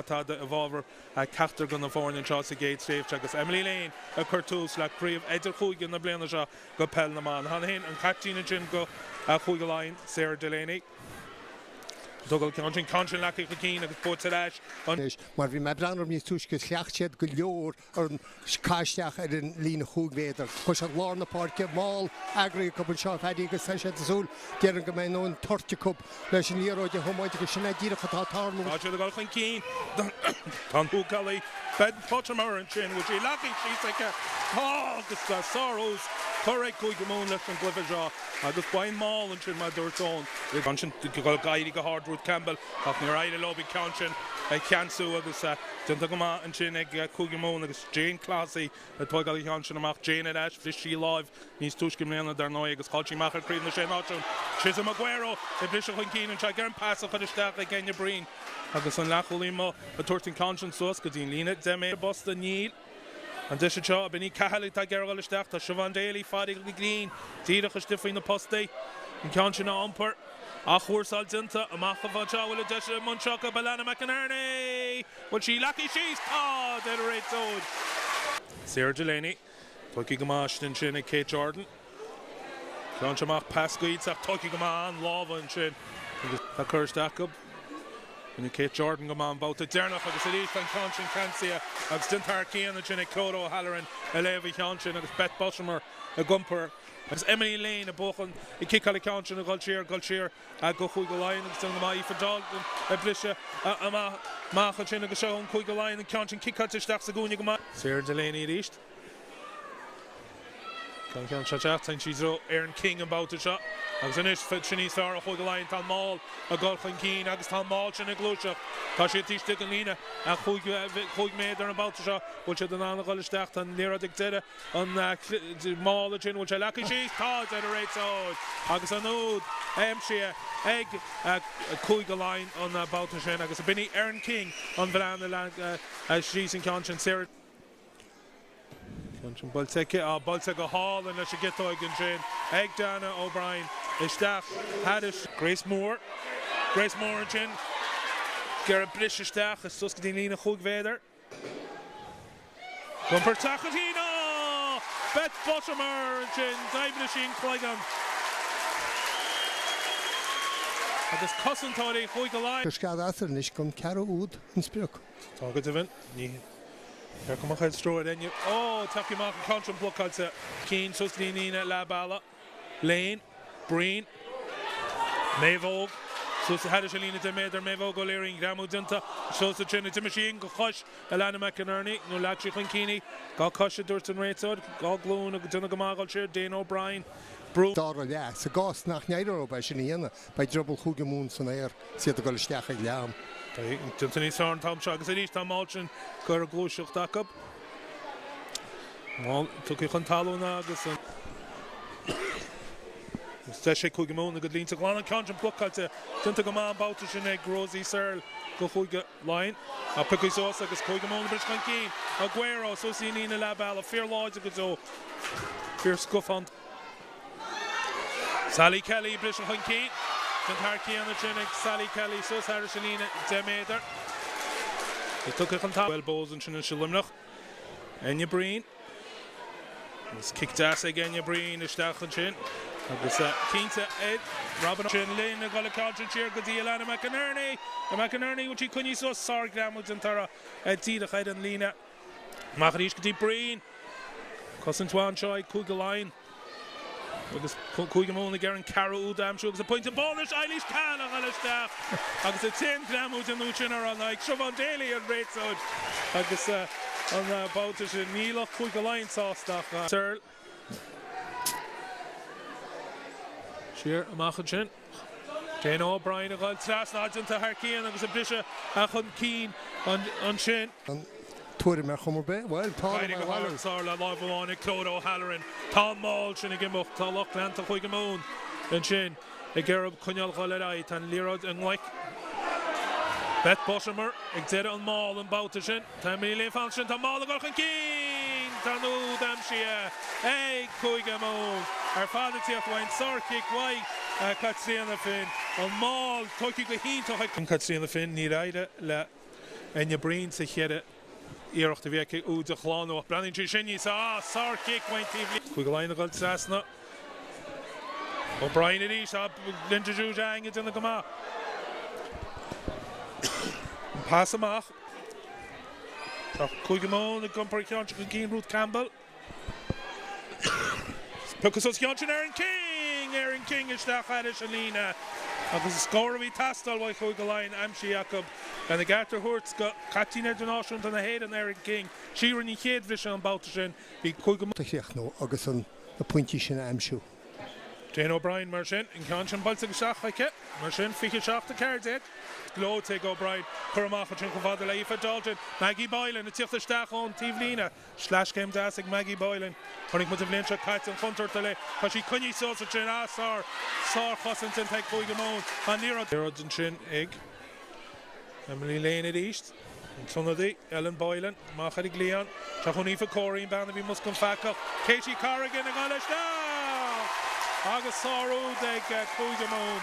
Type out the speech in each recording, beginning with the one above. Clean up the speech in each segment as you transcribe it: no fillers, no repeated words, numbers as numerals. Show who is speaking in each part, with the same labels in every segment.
Speaker 1: tá de bhábhar ceachtar gan na bhórn an seo sa géad tréimhte agus Emily Laighin a chuirtús le críomh idir chuige na bliana seo go pell na man. Hanna hin an captína sin go chuige Laighin Sarah Delaney. Dogal country country like a keen agus Portalash on
Speaker 2: maar wie met brander niet toeske slechtheid geljoor een kaasjach in een line goed weder kus het Lorna Parkje mal agri couple shot had ik gezegd zo der gemeen een tortje kop dus een euro je hoe moet je snel dieren gaat halen
Speaker 1: als je dogal geen keen dan hoe Kelly bed Pottermore and chin which he lucky she's like oh the sorrows correct good moon left and Clifford Jaw agus Wayne Mall and chin my Dorton the function to go guide go hard Campbell off near Ida Lobby Counchin Cansu agus Duntagama and Chin Kugamon agus Jane Classy at Toigali Counchin amach Jane and Ash Fishy Live Nis Tushkim der Noy agus Colchi Macher Creed the Shane Ochon Chisholm Aguero the Bishop Keen and Chagan pass of the staff like Genya Breen agus an Lacholimo a Tortin Counchin Sus Gadin Lina Deme Boston Neil and this show Benny Kahali Tagerol staff the Siobhan Daly Fadig Green Tira Stiffing the poste and Counchin Umper Achwursal Zinta, a Machafacha will a dash of Munchaka, Balana McInerney. Well, she lucky she's caught at a red zone. Sarah Delaney, Toki Gamash, and Chin, Kate Jordan. Conchamach Pasquid, Toki Gaman, Lava and Chin. The curse Jacob. And Kate Jordan Gaman, about the Dernoff of the city, and Conchin Cancia, of Stintarki and the Chin, Kodo, Halloran, a Levi Conchin, and Beth Boshamer, a Gumper. Agus Emily Laighin a bochan I kick all account in a Gulcheer go chuig Laighin agus an mai for Dalton a blisha a macha chin agus show chuig Laighin and counting kick out stach sa gúni go Sarah Delaney reached can shot and she's Aaron King about the shot agus an is Chinese star a chuig Laighin tan mall a Golchan Keen agus tan mall chin a glúcha tá sé tí stig an lína a chuig méid ar about the shot which the nan gol stach tan lera dig dede on mall the chin which I lucky she's caught at a rate so agus an old Shea egg a chuig Laighin on about the shin agus a Benny Aaron King on Veranda as she's in conscience Sarah Baltega Hall and let's get to again Jane Egg Dana O'Brien Ishtaf Haddish Grace Moore and Chin Garrett Blish Ishtaf is Suskadinina Hugveder Gumper Tachatina Beth Bottomer and Chin Diblishing Claygan and this cousin Toddy Huigalain
Speaker 2: Skadaster nicht kommt Karo Ud ins Brook
Speaker 1: Talk to event Here come on, throw it in you. Oh, Taki Mark and Contra Block out to Keen, Suslinina, La Bala, Laighin, Breen, Mayvogue, Sus Hadishalina de Mader, Mayvogue, O'Leary, Gramu Dinta, shows the Trinity Machine, Gosh, Alana McInerney, no Lachi Clinkini, got Kosha Durton Raitsod, got Gloon, Dunagamagal Chair, Dane O'Brien.
Speaker 2: Darrell, ja, ze gast nach Nijder bij Chinienne, bij Drubbel Goegemoen van Eer, zit er al sterk in Lam.
Speaker 1: Tintin Sarn Tom Shag is it Tom Malchin, Gur Glushuk Dakub. Well, took a Contalo Nagus and Seshe Kugamon, the good lean to Glan and Conjun Pluck to Tintagaman, Bautish and Egg, Rosie Searle, Gohuga Line, a Pikisos, like a Kugamon, the British Kankin, Aguero, Sosinina Labala, Fear Lodge, a good so Fear Scuffant. Sally Kelly, British Kankin. Harky on the Trinnic, Sally Kelly, Sus Harrishalina, Demader. He took it on top. Well, Bowes and Trinnic Shilimnach. Enya Breen. He's kicked ass again, Enya Breen, Ishtach and Chin. Agus Keenta Ed, Robin Chin Lynn, a goal country cheer, good deal, Anna McInerney. McInerney, which he couldn't so sorry, Gramwood and Tara, Tida Head and Lena. Macharish Gati Breen. Cousin Twan Choi, Kugaline. Agus Kuigamon the Garen Caro Udam Shugs a point of bonus Eilish Khan on the staff. Agus a 10 gram out in Uchiner on like Siobhan Daly and Red Sod. Agus on the Bautish and Neil Kuigalain sauce stuff. Searle. Sheer Amachin. Jane O'Brien a goal tras nods into Harky and Agus a Blisha Achon Keen on Shin.
Speaker 2: Tour me chummer be well
Speaker 1: Fighting a hard Sarla live on it Claude O'Halloran Tom Malch and again both Talok Land to Huigamon and Shin a Gerab Kunyal Galerai and Lirod and like Beth Boshamer Exeter on Mall and Bautishin Tammy Lane Function to Mall and Golchan King Tanu Damshia hey Huigamon our father Tiaf Wine Sar kick White Katsina Finn on Mall Toki Gahin to Katsina Finn Niraida La en je brain sa chéire íirecht a bheice ú de chláánú brenin trí sinní sa sár Buaicphointí chuig go lein goil trasna O'Brien a rís a linteúide aige duna go má Pass amach chuig go món a gumpar ceann go cín Ruth Campbell Puchas os ceann Aaron King is da chairis a lína agus a scóir bhí tastal bhaid chuig go lein amsí Jacob and the Garter Hurts got Katina Donation and the head and Aaron King. She ran the head vision on Bautishin. Be quick.
Speaker 2: No, agus an the pointy sin amsú.
Speaker 1: Jane O'Brien Merchant in Conscience Baltic Shach like it. Merchant Ficky Shach the cards it. Glow take O'Brien. Kuramacha Chinkovada Leifa Dalton. Maggie Boylan. The Tiff the Stach on Tivlina. Slash came dancing Maggie Boylan. Hunting with the Vlencha Cats and Hunter Tele. But she couldn't so such an Sar Cossington take Coigamon. And Nero and Chin Egg. Emily Lane at East. Tunadi, Ellen Boylan, Machari Gleon, Chahunifa Corey, Bannaby Muscom Faka, Katie Corrigan, and Galish now! August Sorrow, they get Coigamon.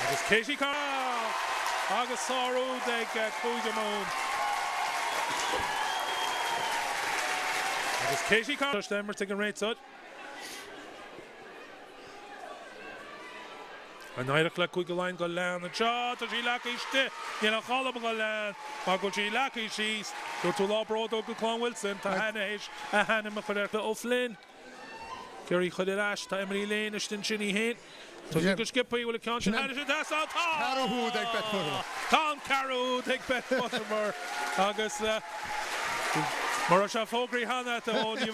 Speaker 1: August Katie Corrigan, August Sorrow, they get Coigamon. August Katie Corrigan, them are taking rates out. And I look like we line go land and shot as she lucky still. You know, call up go land. But she lucky she's go to Law Broad Oak Clon Wilson to Hannah a Hannah McCullough O'Flynn. Kerry Khudirash to Emily Lane is in Chinny Hain. So you can skip you will account and that's all
Speaker 2: Carrow take bet for
Speaker 1: Tom Carrow take bet for August Marasha Fogri Hannah to all you